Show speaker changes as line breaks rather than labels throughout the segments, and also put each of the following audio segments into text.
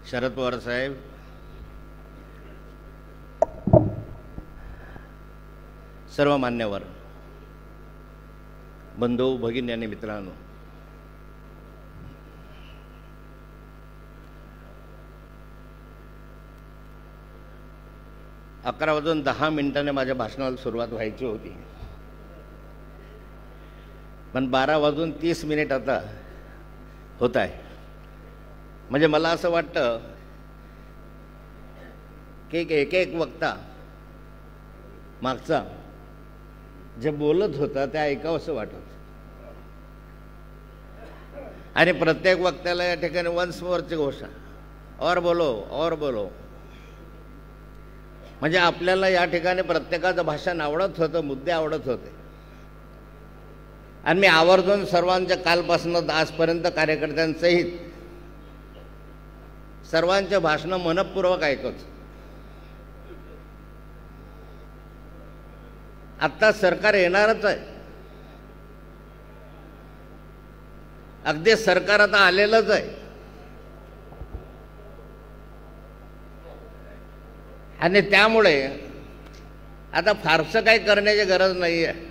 शरद पवार साहेब, सर्व मान्यवर बंधू भगिनी आणि मित्रांनो, अकरा वाजून 10 मिनिटांनी माझ्या भाषणाला सुरुवात व्हायची होती, पण 12 वाजून 30 मिनिट आता होत आहे. म्हणजे मला असं वाटतं की एक एक वक्ता मागचा जे बोलत होता ते ऐकावंसं वाटत, आणि प्रत्येक वक्त्याला या ठिकाणी वन्स मोरची घोषणा, और बोलो. म्हणजे आपल्याला या ठिकाणी प्रत्येकाचं भाषण आवडत होतं, मुद्दे आवडत होते, आणि मी आवर्जून सर्वांच्या कालपासून आजपर्यंत कार्यकर्त्यांसहित सर्वांचे भाषणं मनपूर्वक ऐकत. आत्ता सरकार येणारच आहे, अगदी सरकार आता आलेलंच आहे, आणि त्यामुळे आता फारसं काही करण्याची गरज नाही आहे.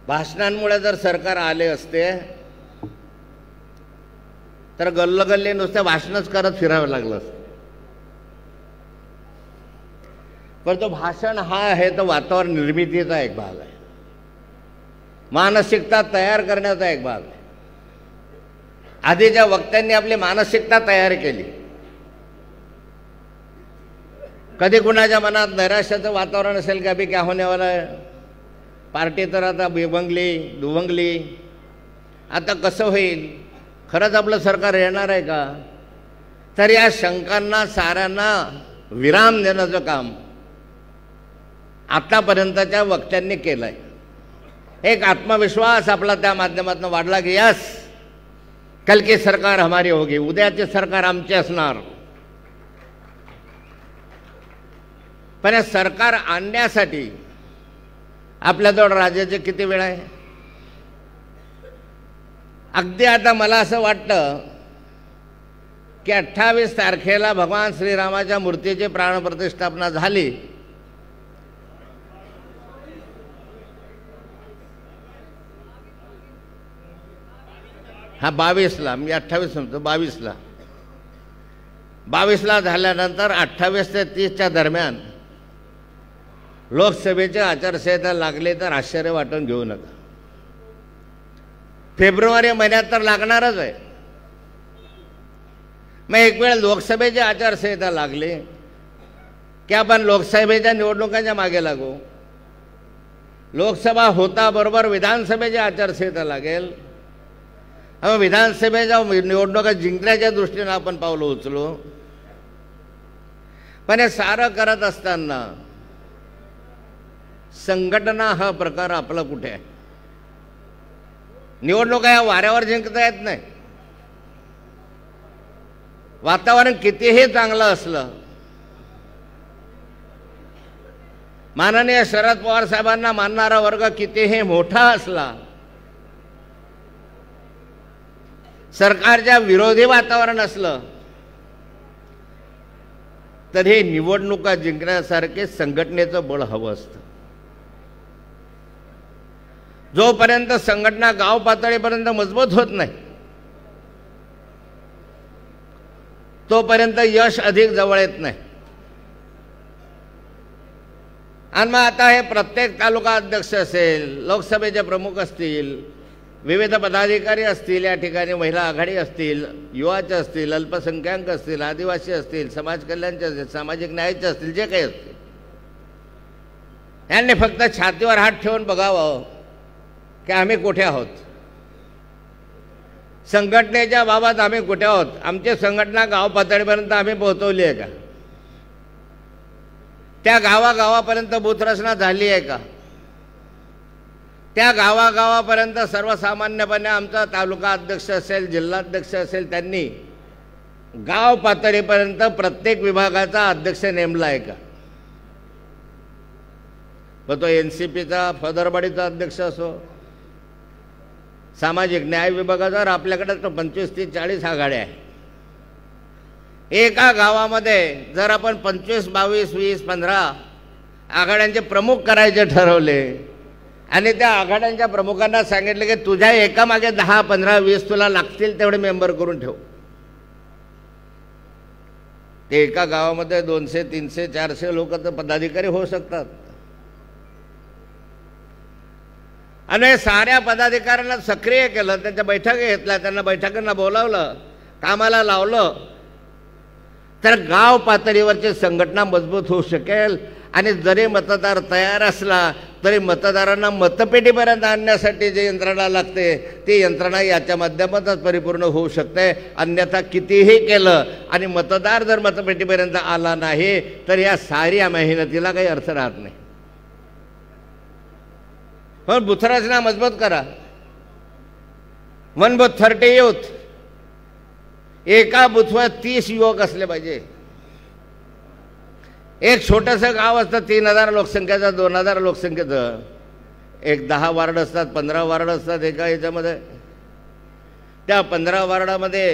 भाषणांमुळे जर सरकार आले असते तर गल्लोगल्ली नुसतं भाषणच करत फिरावं लागलं असतं. पण तो भाषण हा आहे तो वातावरण निर्मितीचा एक भाग आहे, मानसिकता तयार करण्याचा एक भाग आहे. आधीच्या वक्त्यांनी आपली मानसिकता तयार केली. कधी कुणाच्या मनात नैराश्याचं वातावरण असेल की अभी क्या होने वाला है, पार्टी तर आता बिभंगली दुभंगली, आता कसं होईल, खरंच आपलं सरकार येणार आहे का, तर या शंकांना साऱ्यांना विराम देण्याचं काम आतापर्यंतच्या वक्त्यांनी केलं आहे. एक आत्मविश्वास आपला त्या माध्यमातून वाढला की यस, कल की सरकार हमारी होगी, उद्याची सरकार आमची असणार. पण सरकार आणण्यासाठी आपल्याजवळ राज्याचे किती वेळ आहे. अगदी आता मला असं वाटतं की 28 तारखेला भगवान श्रीरामाच्या मूर्तीची प्राणप्रतिष्ठापना झाली. हा 22ला, मी 28 म्हणतो, 22ला झाल्यानंतर 28 ते 30च्या दरम्यान लोकसभेची आचारसंहिता लागली तर आश्चर्य वाटून घेऊ नका. फेब्रुवारी महिन्यात तर लागणारच आहे. मग एक वेळ लोकसभेची आचारसंहिता लागली की आपण लोकसभेच्या निवडणुकांच्या मागे लागू. लोकसभा होता बरोबर विधानसभेची आचारसंहिता लागेल. मग विधानसभेच्या निवडणुका जिंकण्याच्या दृष्टीनं आपण पावलं उचलू. पण हे सारं करत असताना संघटना हा प्रकार आपला कुठे आहे. निवडणुका या वाऱ्यावर जिंकता येत नाही. वातावरण कितीही चांगलं असलं, माननीय शरद पवार साहेबांना मानणारा वर्ग कितीही मोठा असला, सरकारच्या विरोधी वातावरण असलं, तर हे निवडणुका जिंकण्यासारखे संघटनेचं बळ हवं असतं. जोपर्यंत संघटना गाव पातळीपर्यंत मजबूत होत नाही तोपर्यंत यश अधिक जवळ येत नाही. आणि मग आता हे प्रत्येक तालुका अध्यक्ष असेल, लोकसभेचे प्रमुख असतील, विविध पदाधिकारी असतील, या ठिकाणी महिला आघाडी असतील, युवाचे असतील, अल्पसंख्याक असतील, आदिवासी असतील, समाज कल्याणचे असतील, सामाजिक न्यायाचे असतील, जे काही असतील, यांनी फक्त छातीवर हात ठेवून बघावं की आम्ही कुठे आहोत, संघटनेच्या बाबत आम्ही कुठे आहोत. आमची संघटना गाव पातळीपर्यंत आम्ही पोहोचवली आहे का, त्या गावागावापर्यंत बूथ रचना झाली आहे का, त्या गावागावापर्यंत सर्वसामान्यपणे आमचा तालुका अध्यक्ष असेल, जिल्हाध्यक्ष असेल, त्यांनी गाव पातळीपर्यंत प्रत्येक विभागाचा अध्यक्ष नेमला आहे का. मग तो NCPचा फदरबाडीचा अध्यक्ष असो, सामाजिक न्याय विभागाचा, आपल्याकडे तो 25 ते 40 आघाड्या आहे. एका गावामध्ये जर आपण 25, 22, 20, 15 आघाड्यांचे प्रमुख करायचे ठरवले आणि त्या आघाड्यांच्या प्रमुखांना सांगितले की तुझ्या एकामागे 10, 15, 20 तुला लागतील तेवढे मेंबर करून ठेव, ते एका गावामध्ये 200, 300, 400 लोक तर पदाधिकारी होऊ शकतात. आणि साऱ्या पदाधिकाऱ्यांना सक्रिय केलं, त्यांच्या बैठका घेतल्या, त्यांना बैठकांना बोलावलं, कामाला लावलं, तर गाव पातळीवरची संघटना मजबूत होऊ शकेल. आणि जरी मतदार तयार असला तरी मतदारांना मतपेटीपर्यंत आणण्यासाठी जी यंत्रणा लागते ती यंत्रणा याच्या माध्यमातच परिपूर्ण होऊ शकते. अन्यथा कितीही केलं आणि मतदार जर मतपेटीपर्यंत आला नाही तर या साऱ्या मेहनतीला काही अर्थ राहत नाही. पण बुथरचना मजबूत करा. 1 बूथ 30 युथ, एका बुथवर 30 युवक असले पाहिजे. एक छोटंसं गाव असतं 3000 लोकसंख्येचं, 2000 लोकसंख्येचं, एक 10 वार्ड असतात, 15 वार्ड असतात एका याच्यामध्ये. त्या 15 वार्डामध्ये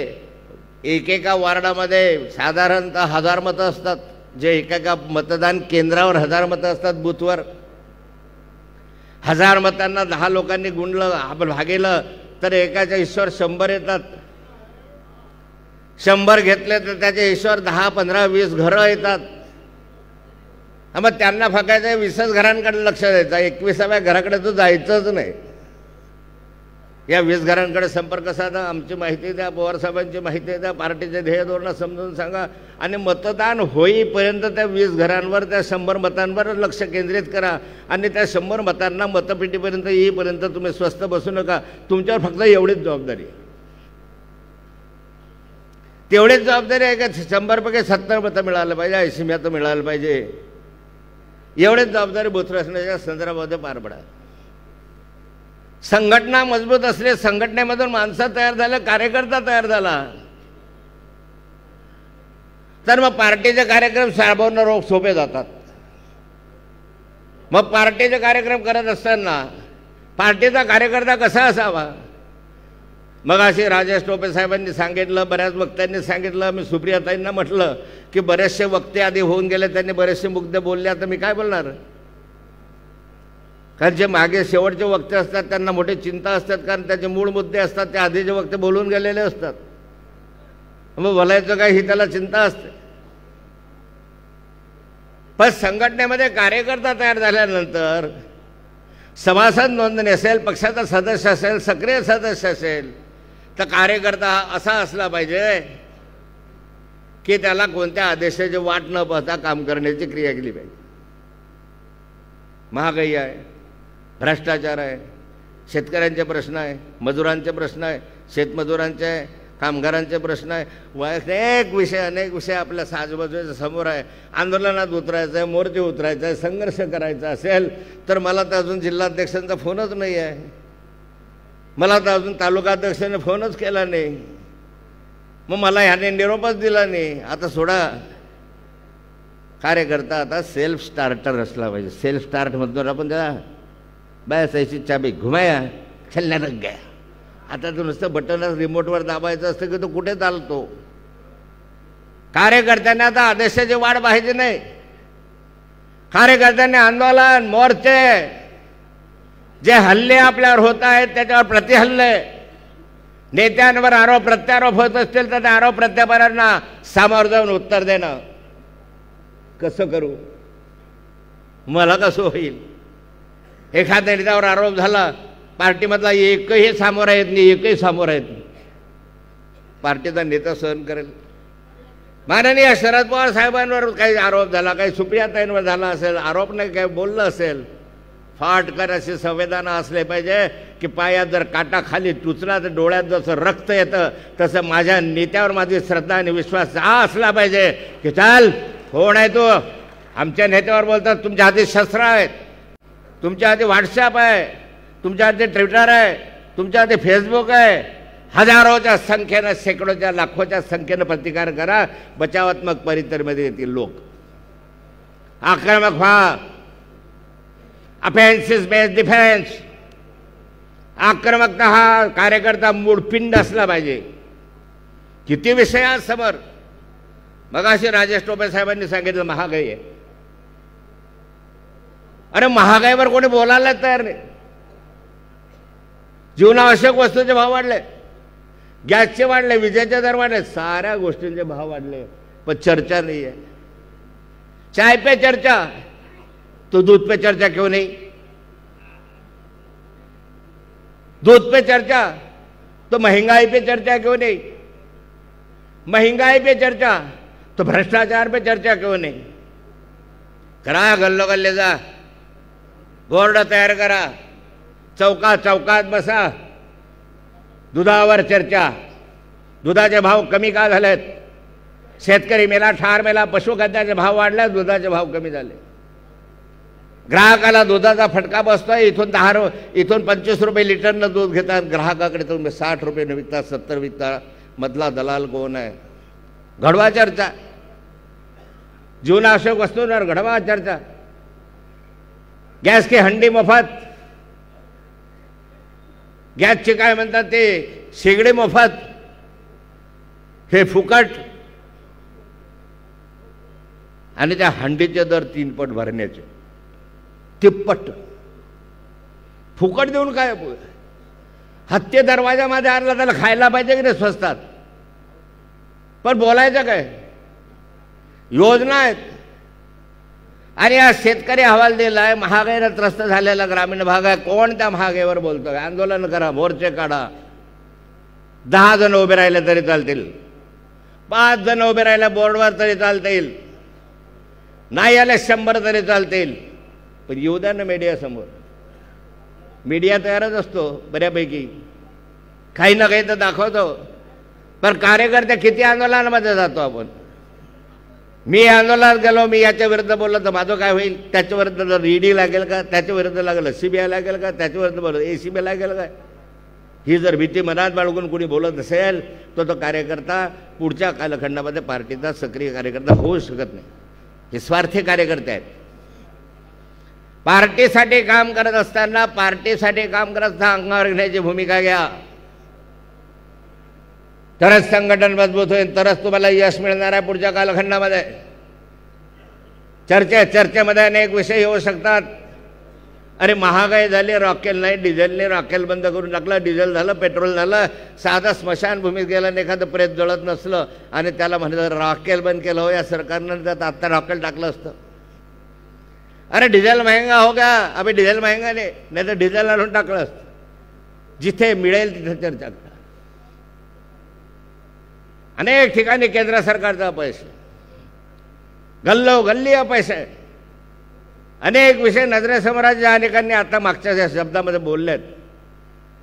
एकेका वार्डामध्ये साधारणतः 1000 मतं असतात, जे एकेका मतदान केंद्रावर 1000 मतं असतात. बूथवर 1000 मतांना 10 लोकांनी गुणलं, आपण भागेलं तर एकाच्या हिशोर 100 येतात. 100 घेतले तर त्याच्या हिशोर 10, 15, 20 घरं येतात. मग त्यांना फकायचं 20च घरांकडे लक्ष द्यायचं, 21व्या घराकडे तो जायचंच नाही. या 20 घरांकडे संपर्क साधा, आमची माहिती द्या, पवारसाहेबांची माहिती द्या, पार्टीचे ध्येय धोरणं समजून सांगा आणि मतदान होईपर्यंत त्या 20 घरांवर, त्या 100 मतांवर लक्ष केंद्रित करा. आणि त्या 100 मतांना मतपेटीपर्यंत येईपर्यंत तुम्ही स्वस्थ बसू नका. तुमच्यावर फक्त एवढीच जबाबदारी आहे. तेवढीच जबाबदारी आहे का 100पैकी 70 मतं मिळालं पाहिजे, 80 मतं मिळालं पाहिजे. एवढीच जबाबदारी बूथ रचनेच्या संदर्भामध्ये पार पडा. संघटना मजबूत असली, संघटनेमधून माणसं तयार झालं, कार्यकर्ता तयार झाला, तर मग पार्टीचे कार्यक्रम राबवणं सोपे जातात. मग पार्टीचे कार्यक्रम करत असताना पार्टीचा कार्यकर्ता कसा असावा. मग अशी राजेश टोपे साहेबांनी सांगितलं, बऱ्याच वक्त्यांनी सांगितलं, मी सुप्रियाताईंना म्हटलं की बरेचसे वक्ते आधी होऊन गेले, त्यांनी बरेचसे मुद्दे बोलले, आता मी काय बोलणार. कारण जे मागे शेवटचे वक्ते असतात त्यांना मोठी चिंता असतात, कारण त्याचे मूळ मुद्दे असतात ते आधीचे वक्ते बोलून गेलेले असतात. मग बोलायचं काय ही त्याला चिंता असते. पण संघटनेमध्ये कार्यकर्ता तयार झाल्यानंतर सभासद नोंदणी असेल, पक्षाचा सदस्य असेल, सक्रिय सदस्य असेल, तर कार्यकर्ता असा असला पाहिजे की त्याला कोणत्या आदेशाची वाट न पाहता काम करण्याची क्रिया केली पाहिजे. महागाई आहे, भ्रष्टाचार आहे, शेतकऱ्यांचे प्रश्न आहे, मजुरांचे प्रश्न आहे, शेतमजुरांचे आहे, कामगारांचे प्रश्न आहे, अनेक विषय आपल्या आजूबाजूच्या समोर आहे. आंदोलनात उतरायचं आहे, मोर्चे उतरायचं आहे, संघर्ष करायचा असेल तर मला तर अजून जिल्हाध्यक्षांचा फोनच नाही आहे, मला तर अजून तालुकाध्यक्षाने फोनच केला नाही, मग मला ह्याने निरोपच दिला नाही. आता सोडा, कार्यकर्ता आता सेल्फ स्टार्टर असला पाहिजे. सेल्फ स्टार्ट म्हणतो आपण त्याला, बस ऐसी चाबी घुमाया चलने लग गया. आता तो नुसतं बटन रिमोटवर दाबायचं असतं की तो कुठे चालतो. कार्यकर्त्यांना आता आदेशाची वाट पाहिजे नाही. कार्यकर्त्यांनी आंदोलन, मोर्चे, जे हल्ले आपल्यावर होत आहेत त्याच्यावर प्रतिहल्ले, नेत्यांवर आरोप प्रत्यारोप होत असतील तर त्या आरोप प्रत्यारोपांना सामोरं जाऊन उत्तर देणं. कसं करू, मला कसं होईल. एखाद्या नेत्यावर आरोप झाला, पार्टीमधला एकही सामोरा येत नाही, एकही सामोरा येत नाही, पार्टीचा नेता सहन करेल. माननीय शरद पवार साहेबांवर काही आरोप झाला, काही सुप्रियाताईंवर झाला असेल, आरोप नाही काही बोललं असेल, फाटकर असे संवेदना असले पाहिजे की पायात जर काटा खाली टुचला तर डोळ्यात जसं रक्त येतं तसं माझ्या नेत्यावर माझी श्रद्धा आणि विश्वास असला पाहिजे की चाल कोण आहे तो. आमच्या नेत्यावर बोलतात तुमच्या हाती शस्त्र आहेत, तुमच्या हाती व्हॉट्सॲप आहे, तुमच्या हाती ट्विटर आहे, तुमच्या हाती फेसबुक आहे. हजारोच्या संख्येनं, शेकडोच्या, लाखोच्या संख्येनं प्रतिकार करा. बचावात्मक परिसरमध्ये येतील लोक. आक्रमक व्हा, अफेन्सिस बेस्ड डिफेन्स. आक्रमकता हा कार्यकर्ता मूळपिंड असला पाहिजे. किती विषय समोर, मगाशी राजेश टोपे साहेबांनी सांगितलं महागाई आहे. अरे महागाईवर कोणी बोलायला तयार नाही. जीवनावश्यक वस्तूंचे भाव वाढले, गॅसचे वाढले, विजेचे दर वाढले, साऱ्या गोष्टींचे भाव वाढले, पण चर्चा नहीं है. चाय पे चर्चा तो दूध पे चर्चा क्यों नहीं? दूध पे चर्चा तो महंगाई पे चर्चा क्यों नहीं? महंगाई पे चर्चा तो भ्रष्टाचार पे चर्चा क्यों नहीं? करा गल्लोगल्ले जा, बोर्ड तयार करा, चौकात चौकात बसा, दुधावर चर्चा. दुधाचे भाव कमी का झालेत? शेतकरी मेला, ठार मेला, पशुखाद्याचे भाव वाढले, दुधाचे भाव कमी झाले. ग्राहकाला दुधाचा फटका बसतोय. इथून 25 रुपये लिटरनं दूध घेतात, ग्राहकाकडे तुम्ही 60 रुपये विकता, 70 विकता. मधला दलाल कोण आहे? घडवा चर्चा. जीवनावश्यक वस्तूंवर घडवा चर्चा. गॅस की हंडी मोफत, गॅसचे काय म्हणतात ते शेगडी मोफत, हे फुकट. आणि त्या हंडीचे दर 3 पट भरण्याचे, तिप्पट. फुकट देऊन काय? हत्ती दरवाजामध्ये आणला त्याला खायला पाहिजे की नाही स्वस्तात? पण बोलायचं काय? योजना आहेत. आणि आज शेतकरी अहवाल दिला आहे, महागाईला त्रस्त झालेला ग्रामीण भाग आहे. कोण त्या महागाईवर बोलतोय? आंदोलन करा, मोर्चे काढा. 10 जण उभे राहिले तरी चालतील, 5 जण उभे राहिले बोर्डवर तरी चालतील, नाही आले 100 तरी चालतील. पण येऊ द्या ना मीडिया समोर. मीडिया तयारच असतो बऱ्यापैकी, काही ना काही तर दाखवतो. पण कार्यकर्ते किती आंदोलनामध्ये जातो आपण? मी आंदोलनात गेलो, मी याच्या विरुद्ध बोललो तर माझं काय होईल? त्याच्या विरुद्ध ईडी लागेल का? त्याच्या विरुद्ध लागेल CBI लागेल का? त्याच्या विरुद्ध बोल ACB लागेल का? ही जर भीती मनात बाळगून कोणी बोलत असेल तर तो कार्यकर्ता पुढच्या कालखंडामध्ये पार्टीचा सक्रिय कार्यकर्ता होऊ शकत नाही. हे स्वार्थी कार्यकर्ते आहेत. पार्टीसाठी काम करत असताना, पार्टीसाठी काम करत असताना अंगावर घेण्याची भूमिका घ्या, तरच संघटन मजबूत होईल, तरच तुम्हाला यश मिळणार आहे पुढच्या कालखंडामध्ये. चर्चेमध्ये अनेक विषय येऊ शकतात. अरे महागाई झाली, रॉकेल नाही, डिझेलने रॉकेल बंद करून टाकलं, डिझेल झालं, पेट्रोल झालं. साधा स्मशानभूमीत गेलं, एखादं प्रेत जळत नसलं आणि त्याला म्हणलं रॉकेल बंद केलं, हो या सरकारनं तर आता रॉकेल टाकलं असतं. अरे डिझेल महंगा हो गया, अबे डिझेल महंगा नाही तर डिझेल आणून टाकलं असतं. जिथे मिळेल तिथे चर्चा करा. अनेक ठिकाणी केंद्र सरकारचा पैसे, गल्लोगल्ली पैसे, अनेक विषय नजरेसमोर अनेकांनी आता मागच्या शब्दामध्ये बोललेत.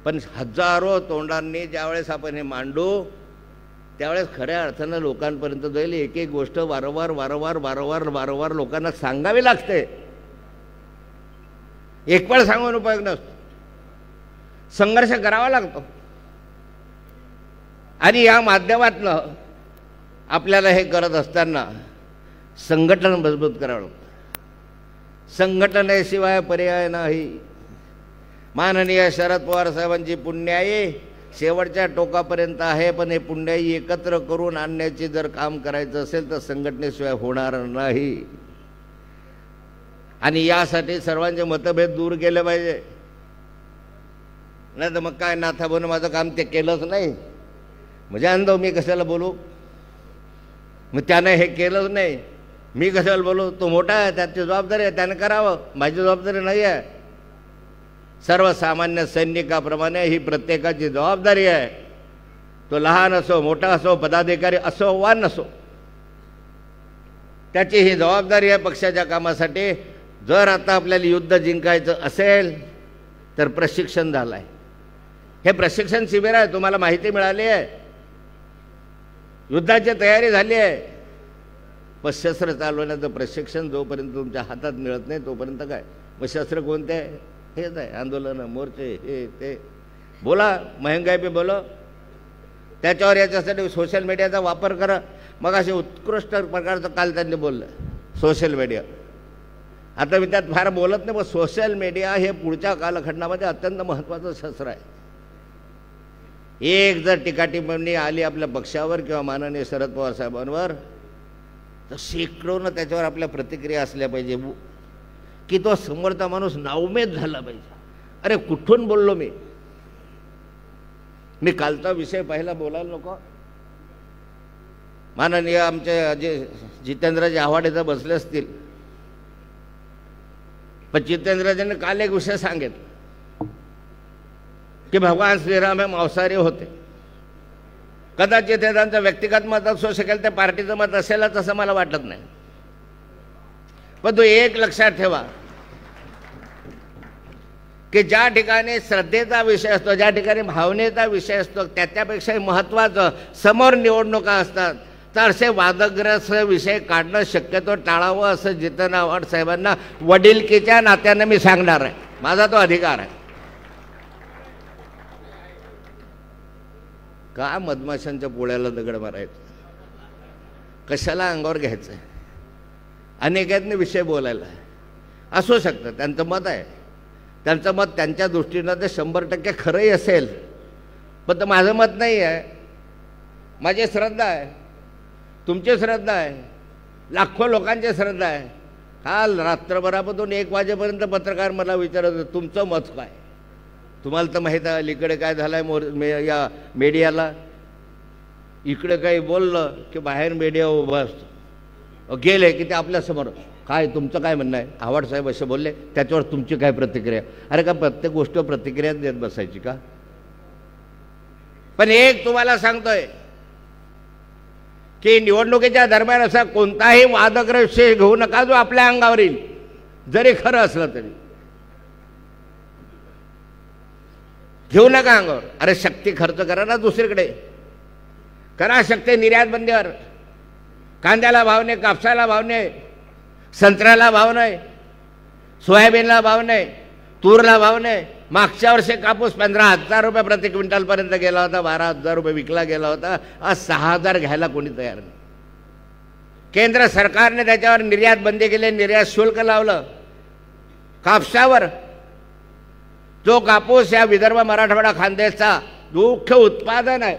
पण हजारो तोंडांनी ज्यावेळेस आपण हे मांडू त्यावेळेस खऱ्या अर्थानं लोकांपर्यंत जाईल. एक एक गोष्ट वारंवार वारंवार वारंवार वारंवार लोकांना सांगावी लागते. एक वेळ सांगून उपयोग नसतो, संघर्ष करावा लागतो. आणि या माध्यमातनं आपल्याला हे करत असताना संघटन मजबूत करावं लागतं. संघटनेशिवाय पर्याय नाही. माननीय शरद पवार साहेबांची पुण्याई शेवटच्या टोकापर्यंत आहे, पण हे पुण्याई एकत्र करून आणण्याचे जर काम करायचं असेल तर संघटनेशिवाय होणार नाही. आणि यासाठी सर्वांचे मतभेद दूर केले पाहिजे. नाही तर मग काय नाथा बनून माझं काम ते केलंच नाही म्हणजे अंधव मी कशाला बोलू? मग त्यानं हे केलंच नाही मी कशाला बोलू? तो मोठा आहे, त्याची जबाबदारी आहे, त्यानं करावं, माझी जबाबदारी नाही आहे. सर्वसामान्य सैनिकाप्रमाणे ही प्रत्येकाची जबाबदारी आहे. तो लहान असो, मोठा असो, पदाधिकारी असो वा नसो, त्याची ही जबाबदारी आहे पक्षाच्या कामासाठी. जर आता आपल्याला युद्ध जिंकायचं असेल तर प्रशिक्षण झालं आहे. हे प्रशिक्षण शिबिर आहे, तुम्हाला माहिती मिळाली आहे, युद्धाची तयारी झाली आहे. पण शस्त्र चालवण्याचं प्रशिक्षण जोपर्यंत तुमच्या हातात मिळत नाही तोपर्यंत काय? मग शस्त्र कोणते आहे? हेच आहे, आंदोलन, मोर्चे, हे ते. बोला, महंगाई पे बोलो. त्याच्यावर याच्यासाठी सोशल मीडियाचा वापर करा. मग असे उत्कृष्ट प्रकारचं काल त्यांनी बोललं सोशल मीडिया. आता मी त्यात फार बोलत नाही, पण सोशल मीडिया हे पुढच्या कालखंडामध्ये अत्यंत महत्त्वाचं शस्त्र आहे. एक जर टीकाटिप्पणी आली आपल्या पक्षावर किंवा माननीय शरद पवार साहेबांवर तर शेकडोनं त्याच्यावर आपल्या प्रतिक्रिया असल्या पाहिजे की तो समोरचा माणूस नाउमेद झाला पाहिजे. अरे कुठून बोललो मी कालचा विषय पहिला बोलायला नको. माननीय आमचे जे जितेंद्रजी आव्हाडेचं बसले असतील, पण जितेंद्रजींनी काल एक विषय सांगितला की भगवान श्रीराम हे मांसाहारी होते. कदाचित हे त्यांचं व्यक्तिगत मत असू शकेल, ते पार्टीचं मत असेलच असं मला वाटत नाही. पण तो एक लक्षात ठेवा की ज्या ठिकाणी श्रद्धेचा विषय असतो, ज्या ठिकाणी भावनेचा विषय असतो, त्याच्यापेक्षाही महत्त्वाचं समोर निवडणुका असतात, तर असे वादग्रस्त विषय काढणं शक्यतो टाळावं असं जितेंद्र आव्हाड साहेबांना वडिलकीच्या नात्यानं मी सांगणार आहे. माझा तो अधिकार आहे. का मधमाशांच्या पोळ्याला दगड मारायचं, कशाला अंगावर घ्यायचं? अनेकांनी विषय बोलायला असू शकतं, त्यांचं मत आहे, त्यांचं मत त्यांच्या दृष्टीनं ते 100% खरंही असेल, पण तर माझं मत नाही आहे. माझी श्रद्धा आहे, तुमची श्रद्धा आहे, लाखो लोकांची श्रद्धा आहे. काल रात्रभरापासून 1 वाजेपर्यंत पत्रकार मला विचारत होते तुमचं मत काय. तुम्हाला तर माहीत आहे अलीकडे काय झालं आहे या मीडियाला. इकडे काही बोललं की बाहेर मीडिया उभा असतो, गेले की ते आपल्यासमोर काय तुमचं काय म्हणणं आहे, आव्हाड साहेब असे बोलले त्याच्यावर तुमची काय प्रतिक्रिया. अरे का प्रत्येक गोष्ट प्रतिक्रिया देत बसायची का? पण एक तुम्हाला सांगतोय की निवडणुकीच्या दरम्यान असा कोणताही वादग्रस्त विषय घेऊ नका जो आपल्या अंगावर येईल, जरी खरं असलं तरी घेऊ नका अंगावर. अरे शक्ती खर्च करा ना, दुसरीकडे करा शक्ती निर्यात बंदीवर. कांद्याला भाव नाही, कापसाला भाव नाही, संत्र्याला भाव नाही, सोयाबीनला भाव नाही, तूरला भाव नाही. मागच्या वर्षी कापूस 15,000 रुपये प्रति क्विंटलपर्यंत गेला होता, 12,000 रुपये विकला गेला होता. आज 6,000 घ्यायला कोणी तयार नाही. केंद्र सरकारने त्याच्यावर निर्यात बंदी केली, निर्यात शुल्क लावलं. कापसावर जो कापूस या विदर्भ मराठवाडा खानदेशचा मुख्य उत्पादन आहे,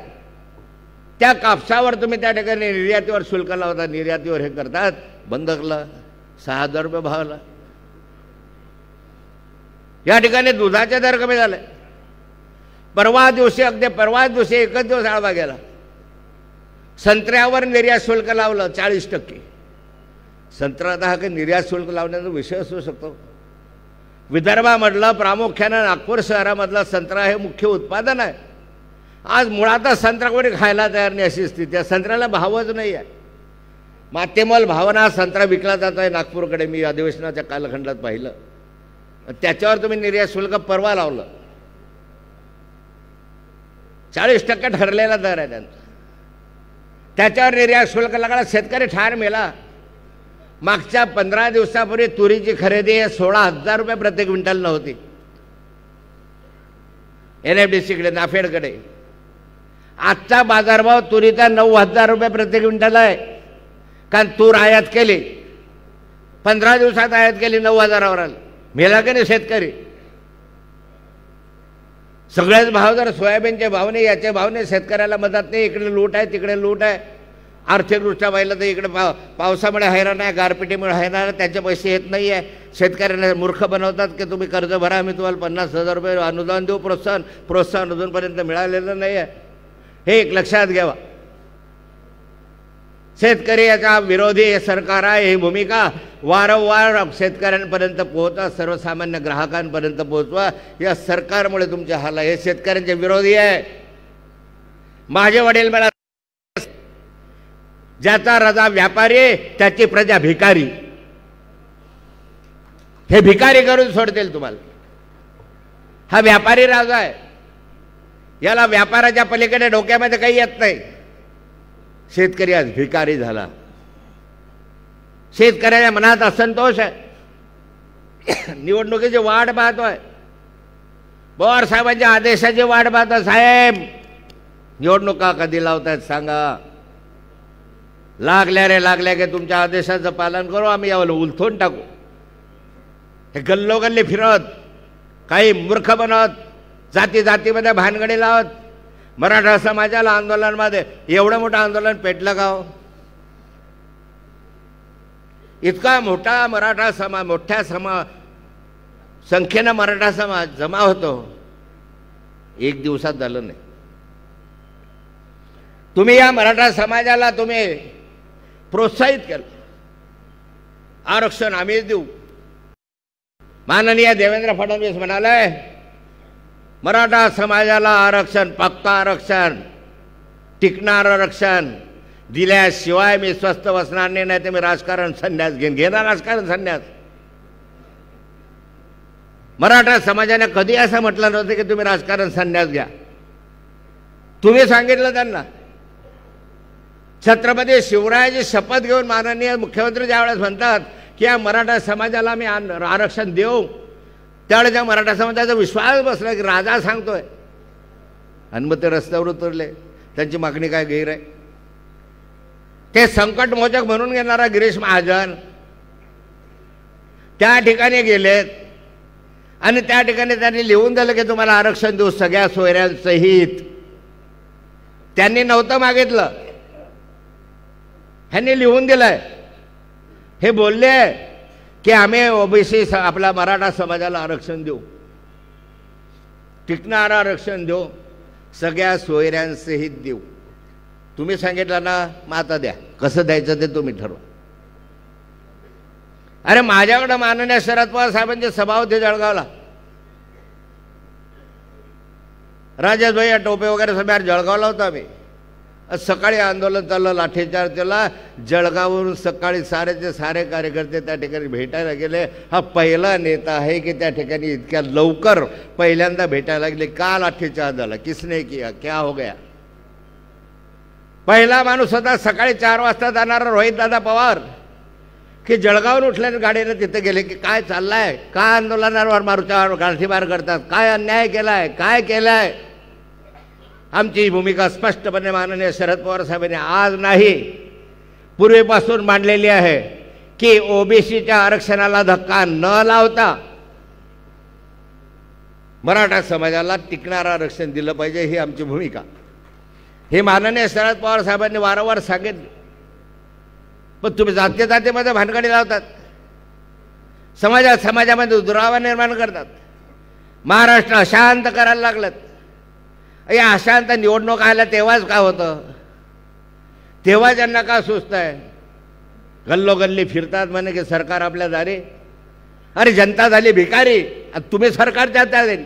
त्या कापसावर तुम्ही त्या ठिकाणी निर्यातीवर शुल्क लावता, निर्यातीवर हे करतात, बंद केलं. 6,000 रुपये भावाला. या ठिकाणी दुधाचे दर कमी झाले. परवा दिवशी एकच दिवस आळवा गेला, संत्र्यावर निर्यात शुल्क लावलं 40%. संत्रा आता हा काही निर्यात शुल्क लावण्याचा विषय असू शकतो? विदर्भामधलं प्रामुख्यानं नागपूर शहरामधलं संत्रा हे मुख्य उत्पादन आहे. आज मुळातच संत्रा कोणी खायला तयार नाही अशी स्थिती आहे. संत्र्याला भावच नाही आहे. मातेमोल भावना संत्रा विकला जात आहे नागपूरकडे. मी अधिवेशनाच्या कालखंडात पाहिलं. त्याच्यावर तुम्ही निर्यात शुल्क परवा लावलं. 40% ठरलेला दर आहे त्यांचा. त्याच्यावर निर्यात शुल्क लागला, शेतकरी ठार मेला. मागच्या 15 दिवसापूर्वी तुरीची खरेदी 16,000 रुपये प्रति क्विंटल नव्हती. NFDCकडे, नाफेडकडे. आजचा बाजारभाव तुरीचा 9,000 रुपये प्रति क्विंटल आहे. कारण तूर आयात केली, 15 दिवसात आयात केली, 9,000वर आली. मेला की नाही शेतकरी? सगळेच भाव जर सोयाबीनचे भाव नाही, याचे भाव नाही, शेतकऱ्याला मदत नाही. इकडे लूट आहे, तिकडे लूट आहे. आर्थिकदृष्ट्या पाहिलं तर इकडे पावसामुळे हैराण आहे, गारपिटीमुळे हैराण आहे, त्याचे पैसे येत नाही आहे. शेतकऱ्यांना मूर्ख बनवतात की तुम्ही कर्ज भरा, आम्ही तुम्हाला 50,000 रुपये अनुदान देऊ, प्रोत्साहन अजूनपर्यंत मिळालेलं नाही आहे. हे एक लक्षात घ्यावा. शेतकरी याचा विरोधी हे सरकार आहे. ही भूमिका वारंवार शेतकऱ्यांपर्यंत पोहोचवा, सर्वसामान्य ग्राहकांपर्यंत पोहोचवा. या सरकारमुळे तुमचे हाल आहे. हे शेतकऱ्यांचे विरोधी आहे. माझे वडील मला ज्याचा राजा व्यापारी त्याची प्रजा भिकारी. हे भिकारी करून सोडतील तुम्हाला. हा व्यापारी राजा आहे. याला व्यापाराच्या पलीकडे डोक्यामध्ये काही येत नाही. शेतकरी आज भिकारी झाला. शेतकऱ्याच्या मनात असंतोष आहे. निवडणुकीची वाट पाहतोय. पवार साहेबांच्या आदेशाची वाट पाहतोय. साहेब निवडणुका कधी लावतायत सांगा. लागल्या रे लागल्या की तुमच्या आदेशाचं पालन करू, आम्ही यावर उलथून टाकू. हे गल्लोगल्ली फिरत, काही मूर्ख बनवत, जाती जातीमध्ये भानगडी लावत, मराठा समाजाला आंदोलनामध्ये एवढं मोठं आंदोलन पेटलं का हो? इतका मोठा मराठा समाज, मोठ्या संख्येनं मराठा समाज जमा होतो, एक दिवसात झालं नाही. तुम्ही या मराठा समाजाला तुम्ही प्रोत्साहित केलं, आरक्षण आम्हीच देऊ. माननीय देवेंद्र फडणवीस म्हणाले मराठा समाजाला आरक्षण, पक्का आरक्षण, टिकणार आरक्षण दिल्याशिवाय मी स्वस्थ बसणार नाही, तर मी राजकारण संन्यास घेणार राजकारण संन्यास. मराठा समाजाने कधी असं म्हटलं नव्हतं की तुम्ही राजकारण संन्यास घ्या. तुम्ही सांगितलं त्यांना. छत्रपती शिवरायाची शपथ घेऊन माननीय मुख्यमंत्री ज्यावेळेस म्हणतात की या मराठा समाजाला मी आरक्षण देऊ, त्यावेळेस त्या मराठा समाजाचा विश्वास बसला की राजा सांगतोय, आणि मग ते रस्त्यावर उतरले. त्यांची मागणी काय गैर आहे? ते संकटमोचक म्हणून घेणारा गिरीश महाजन त्या ठिकाणी गेलेत आणि त्या ठिकाणी त्यांनी लिहून दिलं की तुम्हाला आरक्षण देऊ सगळ्या सोयऱ्यांसहित. त्यांनी नव्हतं मागितलं, ह्यांनी लिहून दिलंय. हे बोलले की आम्ही ओबीसी आपला मराठा समाजाला आरक्षण देऊ, टिकणारं आरक्षण देऊ, सगळ्या सोयऱ्यांसहित देऊ. तुम्ही सांगितलं ना, मग आता द्या. कसं द्यायचं ते तुम्ही ठरवा. अरे माझ्याकडं माननीय शरद पवार साहेबांची सभा होती जळगावला. राजेशभाई टोपे वगैरे सभेवर जळगावला होता आम्ही. सकाळी आंदोलन चाललं, लाठीचार्ज केला. जळगाववरून सकाळी सारेचे सारे कार्यकर्ते त्या ठिकाणी भेटायला गेले. हा पहिला नेता आहे की त्या ठिकाणी इतक्या लवकर पहिल्यांदा भेटायला गेले. का लाठीचार्ज झाला, किसने किया, क्या हो गया? पहिला माणूस होता सकाळी 4 वाजता जाणारा रोहितदादा पवार की जळगावून उठल्याने गाडीने तिथे गेले की काय चाललंय, काय आंदोलनावर मारूच्यावर गाठीमार करतात, काय अन्याय केलाय, काय केलाय. आमची भूमिका स्पष्टपणे माननीय शरद पवार साहेबांनी आज नाही पूर्वीपासून मांडलेली आहे की ओबीसीच्या आरक्षणाला धक्का न लावता मराठा समाजाला टिकणारं आरक्षण दिलं पाहिजे, ही आमची भूमिका. हे माननीय शरद पवार साहेबांनी वारंवार सांगितले. पण तुम्ही जातीमध्ये भानगडी लावतात, समाजामध्ये दुरावा निर्माण करतात, महाराष्ट्र अशांत करायला लागलं. या अशांत निवडणूक आल्या तेव्हाच काय होतं, तेव्हा त्यांना का सुचत आहे. गल्लोगल्ली फिरतात म्हणे की सरकार आपल्या दारी. अरे जनता झाली भिकारी, तुम्ही सरकारच्या दारी.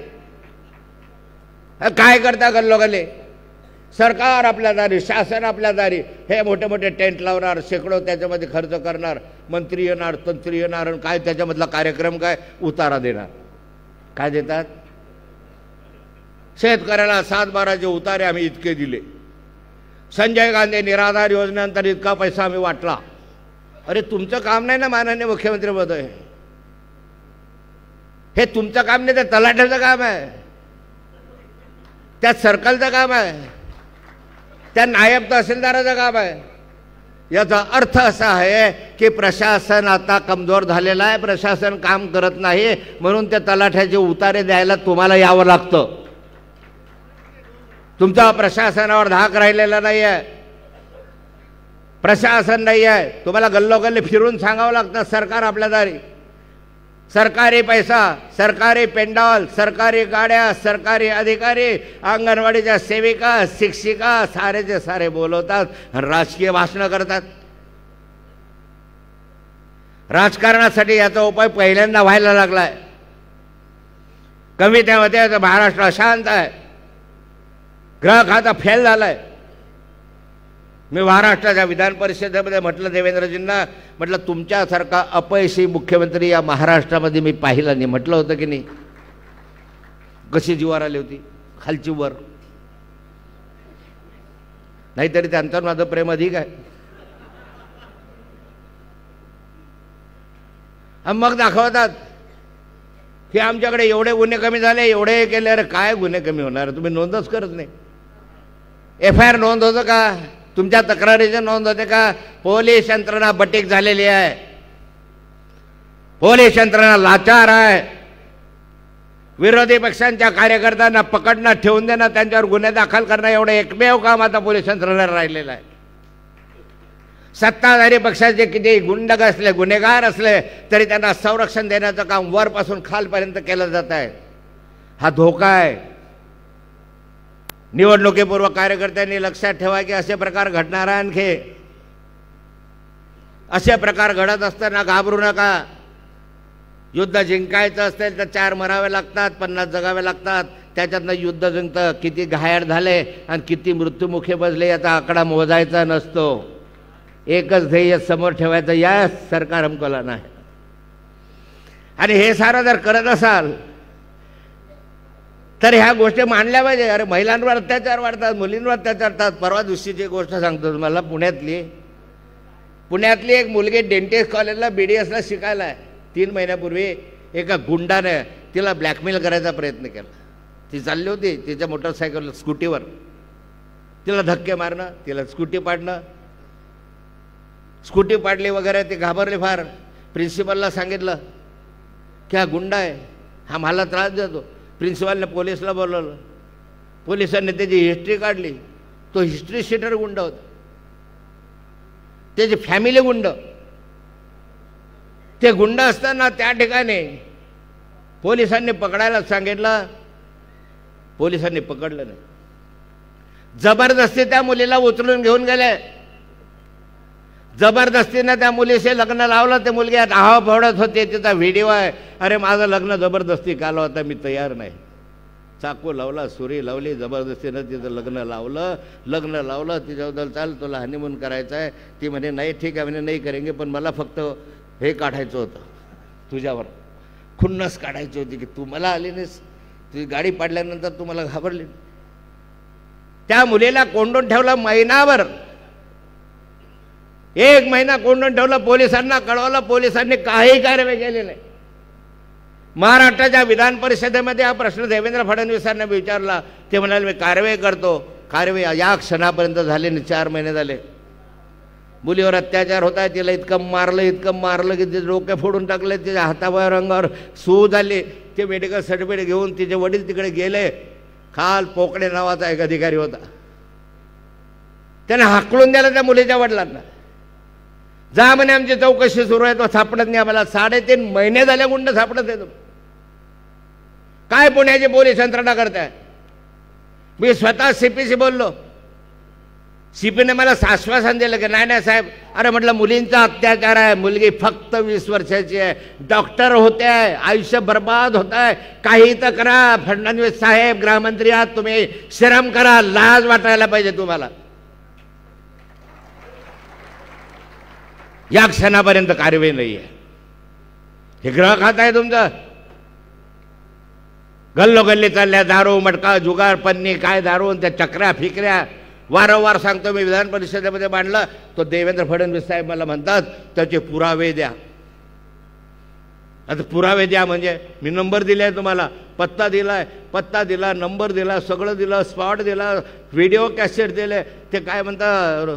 काय करता गल्लोगल्ली? सरकार आपल्या दारी, शासन आपल्या दारी. हे मोठे मोठे टेंट लावणार, शेकडो त्याच्यामध्ये खर्च करणार, मंत्री येणार, तंत्री येणार, आणि काय त्याच्यामधला कार्यक्रम काय उतारा देणार. काय देतात? शेतकऱ्याला 7-12चे उतारे आम्ही इतके दिले. संजय गांधी निराधार योजनेनंतर इतका पैसा आम्ही वाटला. अरे तुमचं काम नाही ना माननीय मुख्यमंत्री महोदय, हे तुमचं काम नाही, ते तलाठ्याचं काम आहे, त्यात सर्कलचं काम आहे, त्या नायब तहसीलदाराचं काम आहे. याचा अर्थ असा आहे की प्रशासन आता कमजोर झालेला आहे, प्रशासन काम करत नाही, म्हणून त्या तलाठ्याचे उतारे द्यायला तुम्हाला यावं लागतं. तुमचा प्रशासनावर धाक राहिलेला नाही आहे, प्रशासन नाही आहे. तुम्हाला गल्लोगल्ली फिरून सांगावं लागतं सरकार आपल्या दारी. सरकारी पैसा, सरकारी पेंडॉल, सरकारी गाड्या, सरकारी अधिकारी, अंगणवाडीच्या सेविका, शिक्षिका सारेचे सारे बोलवतात, राजकीय भाषणं करतात. राजकारणासाठी याचा उपाय पहिल्यांदा व्हायला लागलाय. कमी त्यामध्ये महाराष्ट्र अशांत आहे, ग्रह खाता फेल झालाय. मी महाराष्ट्राच्या विधान परिषदेमध्ये म्हटलं देवेंद्रजींना, म्हटलं तुमच्यासारखा अपयशी मुख्यमंत्री या महाराष्ट्रामध्ये मी पाहिला नाही. म्हटलं होतं की नाही? कशी जीवावर आली होती, खालची वर. नाहीतरी त्यांच्यावर माझं प्रेम अधिक आहे. मग दाखवतात की आमच्याकडे एवढे गुन्हे कमी झाले, एवढे केले. अरे काय गुन्हे कमी होणार, तुम्ही नोंदच करत नाही. FIR नोंद होतं का? तुमच्या तक्रारीची नोंद होते का? पोलीस यंत्रणा बटीक झालेली आहे, पोलीस यंत्रणा लाचार आहे. विरोधी पक्षांच्या कार्यकर्त्यांना पकडणं, ठेवून देणं, त्यांच्यावर गुन्हे दाखल करणं एवढं एकमेव काम आता पोलीस यंत्रणेला राहिलेलं आहे. सत्ताधारी पक्षाचे किती गुंडग असले, गुन्हेगार असले तरी त्यांना संरक्षण देण्याचं काम वरपासून खालपर्यंत केलं जात आहे. हा धोका आहे. निवडणुकीपूर्व कार्यकर्त्यांनी लक्षात ठेवा की असे प्रकार घडणार आहे. आणखी असे प्रकार घडत असताना घाबरू नका. युद्ध जिंकायचं असेल तर 4 मरावे लागतात, 50 जगावे लागतात. त्याच्यातनं युद्ध जिंकतं. किती घायाळ झाले आणि किती मृत्युमुखी बसले याचा आकडा मोजायचा नसतो. एकच ध्येय समोर ठेवायचं, या सरकार हमकोला नाही. आणि हे सारं जर करत असाल तर ह्या गोष्टी मांडल्या पाहिजे. अरे महिलांवर अत्याचार वाढतात, मुलींवर अत्याचार वाढतात. परवा दिवशीची गोष्ट सांगतो तुम्हाला. पुण्यातली एक मुलगी डेंटिस्ट कॉलेजला BDSला शिकायला आहे. 3 महिन्यापूर्वी एका गुंडाने तिला ब्लॅकमेल करायचा प्रयत्न केला. ती चालली होती तिच्या मोटरसायकल स्कूटीवर, तिला धक्के मारणं, तिला स्कूटी पाडणं. स्कूटी पाडली वगैरे. ती घाबरली फार. प्रिन्सिपलला सांगितलं की हा गुंडा आहे, हा मला त्रास देतो. प्रिन्सिपलने पोलिसला बोलवलं. पोलिसांनी त्याची हिस्ट्री काढली. तो हिस्ट्री शीटर गुंड होता, त्याची फॅमिली गुंड. ते गुंड असताना त्या ठिकाणी पोलिसांनी पकडायला सांगितलं. पोलिसांनी पकडलं नाही. जबरदस्ती त्या मुलीला उचलून घेऊन गेले. जबरदस्तीने त्या मुलीशी लग्न लावलं. ते मुलगी आहा फोडत होते. तिचा व्हिडिओ आहे. अरे माझं लग्न जबरदस्ती केलं होतं, मी तयार नाही. चाकू लावला, सुरी लावली, जबरदस्तीनं तिचं लग्न लावलं. तिच्याबद्दल चाल तुला हनीमून करायचं आहे. ती म्हणे नाही ठीक आहे म्हणे, नाही करेंगे, पण मला फक्त हे काढायचं होतं तुझ्यावर, खुन्नस काढायची होती की तू मला आली नाहीस. तुझी गाडी पाडल्यानंतर तू मला घाबरली. त्या मुलीला कोंडून ठेवलं महिनाभर. 1 महिना कोंडून ठेवलं. पोलिसांना कळवलं. पोलिसांनी काही कारवाई केली नाही. महाराष्ट्राच्या विधान परिषदेमध्ये हा प्रश्न देवेंद्र फडणवीसांना विचारला. ते म्हणाले मी कारवाई करतो. कारवाई या क्षणापर्यंत झाले नाही. 4 महिने झाले. मुलीवर अत्याचार होत आहे. तिला इतकं मारलं की तिचे डोके फोडून टाकले. तिच्या हातावर अंगावर सूज झाली. ते मेडिकल सर्टिफिकेट घेऊन तिचे वडील तिकडे गेले. खाल पोकळे नावाचा एक अधिकारी होता. त्याने हाकलून दिला त्या मुलीच्या वडिलांना. जा म्हणे आमची चौकशी सुरू आहे, तो सापडत नाही आम्हाला. 3.5 महिने झाले गुंड सापडत आहे. काय पुण्याची पोलीस यंत्रणा करताय? मी स्वतः CPशी बोललो. CPने मला आश्वासन दिलं की नाही साहेब. अरे म्हटलं मुलींचा अत्याचार आहे. मुलगी फक्त 20 वर्षाची आहे. डॉक्टर होते आहे. आयुष्य बर्बाद होत आहे. काही तर करा. फडणवीस साहेब गृहमंत्री आहात तुम्ही, शरम करा. लाज वाटायला पाहिजे तुम्हाला. या क्षणापर्यंत कारवाई नाही आहे. हे गृह खातं आहे तुमचं. गल्लोगल्ली चालल्या दारू, मटका, जुगार, पन्नी, काय दारू, त्या चक्रा फिकऱ्या. वारंवार सांगतो मी, विधान परिषदेमध्ये मांडलं. तो देवेंद्र फडणवीस साहेब मला म्हणतात त्याचे पुरावे द्या. आता पुरावे द्या म्हणजे मी नंबर दिलाय तुम्हाला, पत्ता दिला, नंबर दिला, सगळं दिलं, स्पॉट दिला, व्हिडिओ कॅसेट दिले. ते काय म्हणता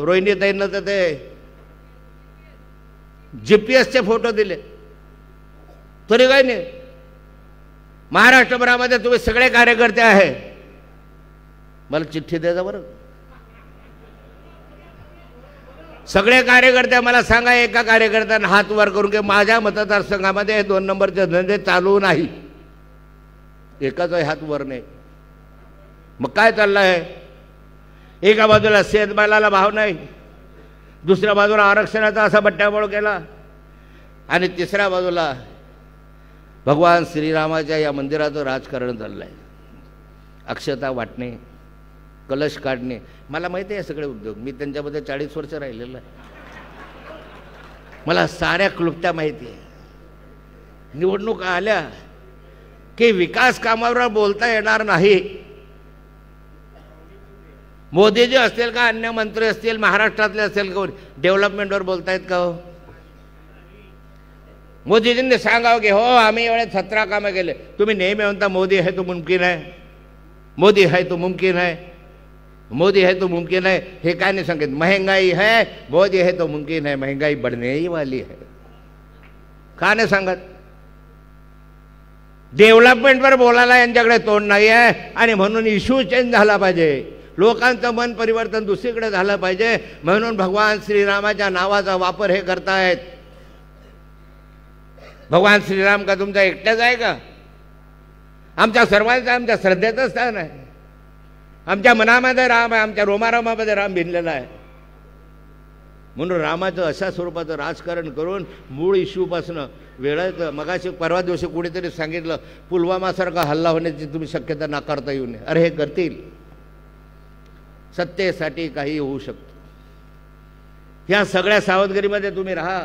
रोहिणीताईंना तर ते GPS फोटो दिले. तरी काय नाही. महाराष्ट्रभरामध्ये तुम्ही सगळे कार्यकर्ते आहे. मला चिठ्ठी द्यायचा बरं. सगळे कार्यकर्ते मला सांगा. एका कार्यकर्त्यानं हात वर करून की माझ्या मतदारसंघामध्ये 2 नंबरचे धंदे चालू नाही. एकाचाही हात वर नाही. मग काय चाललं आहे? एका बाजूला शेतमालाला भाव नाही, दुसऱ्या बाजूला आरक्षणाचा असा बट्ट्याबोळ केला, आणि तिसऱ्या बाजूला भगवान श्रीरामाच्या या मंदिराचं राजकारण चाललं आहे. अक्षता वाटणे, कलश काढणे. मला माहिती आहे सगळे उद्योग. मी त्यांच्यामध्ये 40 वर्ष राहिलेलं आहे. मला साऱ्या क्लुप्त्या माहिती आहे. निवडणुका आल्या की विकास कामावर बोलता येणार नाही. मोदीजी असतील का अन्य मंत्री असतील महाराष्ट्रातले असतील का डेव्हलपमेंटवर बोलतायत का हो? मोदीजींनी सांगावं की हो आम्ही एवढे 17 कामं केले. तुम्ही नेहमी म्हणता मोदी है तो मुमकिन है, मोदी है तो मुमकिन है, मोदी है तो मुमकिन है. हे काय नाही सांगत. महंगाई है, मोदी है तो मुमकिन है, महंगाई बढ़ने ही वाली है. का नाही सांगत? डेव्हलपमेंटवर बोलायला यांच्याकडे तोंड नाही आहे आणि म्हणून इश्यू चेंज झाला पाहिजे. लोकांचं मन परिवर्तन दुसरीकडे झालं पाहिजे म्हणून भगवान श्रीरामाच्या नावाचा वापर हे करतायत. भगवान श्रीराम का तुमचा एकट्याच आहे का? आमच्या सर्वांचा आमच्या श्रद्धेचं स्थान आहे. आमच्या मनामध्ये राम आहे, आमच्या रोमारोमामध्ये राम भिनलेला आहे. म्हणून रामाचं अशा स्वरूपाचं राजकारण करून मूळ इश्यूपासनं वेळाचं मगाशी परवा दिवशी कुणीतरी सांगितलं पुलवामासारखा हल्ला होण्याची तुम्ही शक्यता नाकारता येऊ नये. अरे हे करतील. सत्तेसाठी काही होऊ शकतं. या सगळ्या सावधगिरीमध्ये तुम्ही राहा.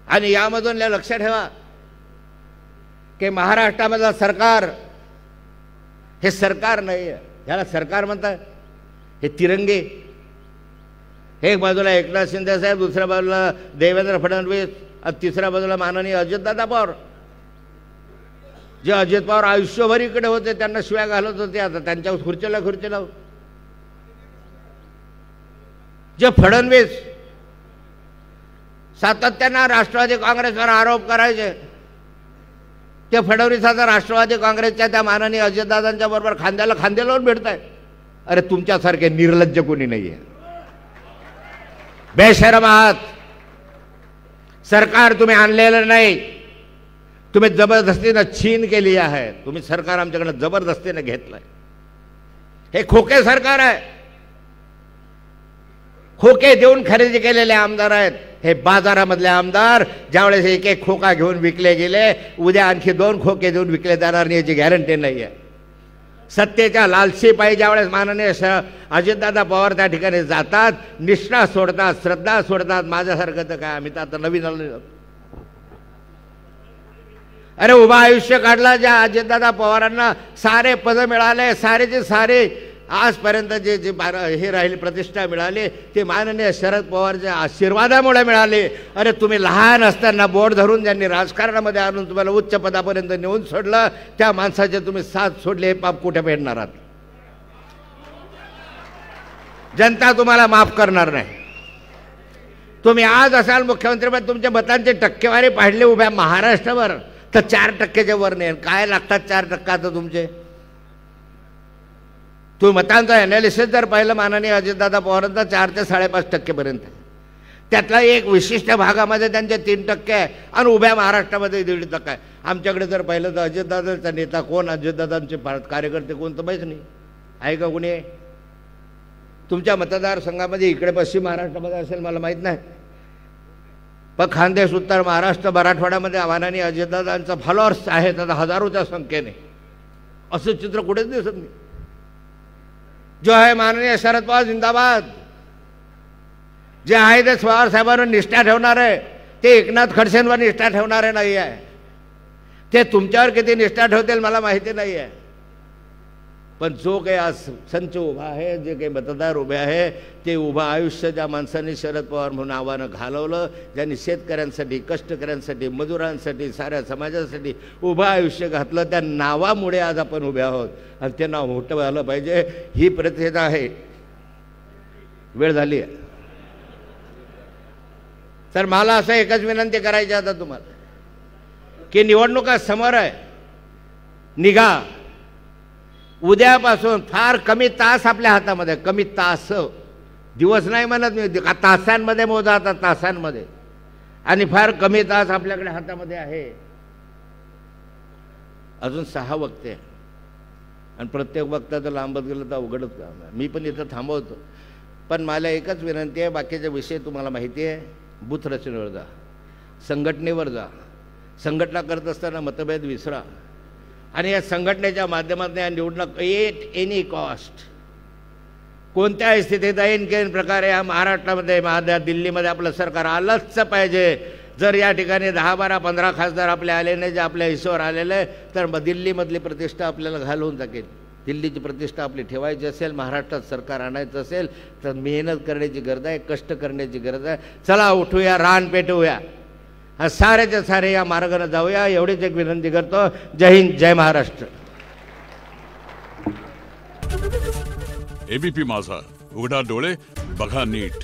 आणि यामधून लक्षात ठेवा की महाराष्ट्रामधलं सरकार हे सरकार नाही आहे. ह्याला सरकार म्हणतात. हे तिरंगे. एक बाजूला एकनाथ शिंदे साहेब, दुसऱ्या बाजूला देवेंद्र फडणवीस, तिसऱ्या बाजूला माननीय अजितदादा पवार. जे अजित पवार आयुष्यभर इकडे होते त्यांना शिव्या घालत होते, आता त्यांच्या खुर्चीला लावून. जे फडणवीस सातत्यानं राष्ट्रवादी काँग्रेसवर आरोप करायचे, ते फडणवीस आता राष्ट्रवादी काँग्रेसच्या त्या माननीय अजितदादांच्या बरोबर खांद्याला खांदे लावून भेटतायत. अरे तुमच्यासारखे निर्लज्ज कोणी नाहीये. बेशरम आहात. सरकार तुम्ही आणलेलं नाही, तुम्ही जबरदस्तीनं छीन केली आहे. तुम्ही सरकार आमच्याकडे जबरदस्तीने घेतलंय. हे खोके सरकार आहे. खोके देऊन खरेदी केलेले आमदार आहेत हे बाजारामधले आमदार. ज्यावेळेस एक एक खोका घेऊन विकले गेले, उद्या आणखी 2 खोके देऊन विकले जाणार नाही याची गॅरंटी नाही आहे. सत्तेच्या लालसीपायी ज्यावेळेस माननीय अजितदादा पवार त्या ठिकाणी जातात, निष्ठा सोडतात, श्रद्धा सोडतात. माझ्यासारखं तर काय, आम्ही तर आता नवीन आलो. अरे उभं आयुष्य काढलं ज्या अजितदादा पवारांना सारे पद मिळाले, सारेचे सारे आजपर्यंत जे जे हे राहिली प्रतिष्ठा मिळाली ते माननीय शरद पवारच्या आशीर्वादामुळे मिळाले. अरे तुम्ही लहान असताना बोट धरून ज्यांनी राजकारणामध्ये आणून तुम्हाला उच्च पदापर्यंत नेऊन सोडलं, त्या माणसाचे तुम्ही साथ सोडले, हे पाप कुठे फेडणार आहात? जनता तुम्हाला माफ करणार नाही. तुम्ही आज असाल मुख्यमंत्री, पण तुमच्या मतांची टक्केवारी पाडली उभ्या महाराष्ट्रावर तर 4%च्या वर नाही. काय लागतात 4% आता तुमचे? तुम्ही मतांचा ॲनालिसिस जर पाहिलं माननीय अजितदादा पवारांचा 4 ते 5.5% पर्यंत. त्यातला एक विशिष्ट भागामध्ये त्यांचे 3% आहे आणि उभ्या महाराष्ट्रामध्ये 1.5% आहे. आमच्याकडे जर पाहिलं तर अजितदादांचा नेता कोण, अजितदादांचे कार्यकर्ते कोण तर माहीत नाही आहे का कोणी? तुमच्या मतदारसंघामध्ये इकडे पश्चिम महाराष्ट्रामध्ये असेल मला माहीत नाही, पण खानदेश, उत्तर महाराष्ट्र, मराठवाड्यामध्ये माननीय अजितदादांचा फॉलोअर्स आहेत आता हजारोच्या संख्येने. असं चित्र कुठेच दिसत नाही. जो आहे माननीय शरद पवार जिंदाबाद. जे आहे ते पवार साहेबांवर निष्ठा ठेवणार आहे, ते एकनाथ खडसेंवर निष्ठा ठेवणारे नाही आहे. ते तुमच्यावर किती निष्ठा ठेवतील मला माहिती नाही आहे. पण जो काही आज संच उभा आहे, जे काही मतदार उभे आहे, ते उभं आयुष्य ज्या माणसांनी शरद पवार म्हणून आव्हानं घालवलं, ज्यांनी शेतकऱ्यांसाठी, कष्टकऱ्यांसाठी, मजुरांसाठी, साऱ्या समाजासाठी उभं आयुष्य घातलं, त्या नावामुळे आज आपण उभे आहोत. आणि ते नाव मोठं झालं पाहिजे ही प्रतिष्ठा आहे. वेळ झाली आहे. तर मला असं एकच विनंती करायची आता तुम्हाला की निवडणुका समोर आहे, निघा. उद्यापासून फार कमी तास आपल्या हातामध्ये, कमी तास, दिवस नाही म्हणत मी, तासांमध्ये मोजा आता, तासांमध्ये. आणि फार कमी तास आपल्याकडे हातामध्ये आहे. अजून 6 वक्ते आहे आणि प्रत्येक वक्ता जर लांबत गेलं तर अवघडच काम आहे. मी पण इथं थांबवतो, पण मला एकच विनंती आहे, बाकीचे विषय तुम्हाला माहिती आहे. बूथ रचनेवर जा, संघटनेवर जा. संघटना करत असताना मतभेद विसरा आणि या संघटनेच्या माध्यमातून या निवडणूक एट एनी कॉस्ट, कोणत्याही स्थितीत ऐन प्रकारे या महाराष्ट्रामध्ये, दिल्लीमध्ये आपलं सरकार आलंच पाहिजे. जर या ठिकाणी 10, 12, 15 खासदार आपले आले नाही, जे आपल्या हिशोबावर आलेले आहे, तर मग दिल्लीमधली प्रतिष्ठा आपल्याला घालवून टाकेल. दिल्लीची प्रतिष्ठा आपली ठेवायची असेल, महाराष्ट्रात सरकार आणायचं असेल तर मेहनत करण्याची गरज आहे, कष्ट करण्याची गरज आहे. चला उठूया, रान पेटवूया, सारेचे सारे या मार्गाने जाऊया, एवढीच एक विनंती करतो. जय हिंद, जय महाराष्ट्र.
एबीपी माझा, उघडा डोळे बघा नीट.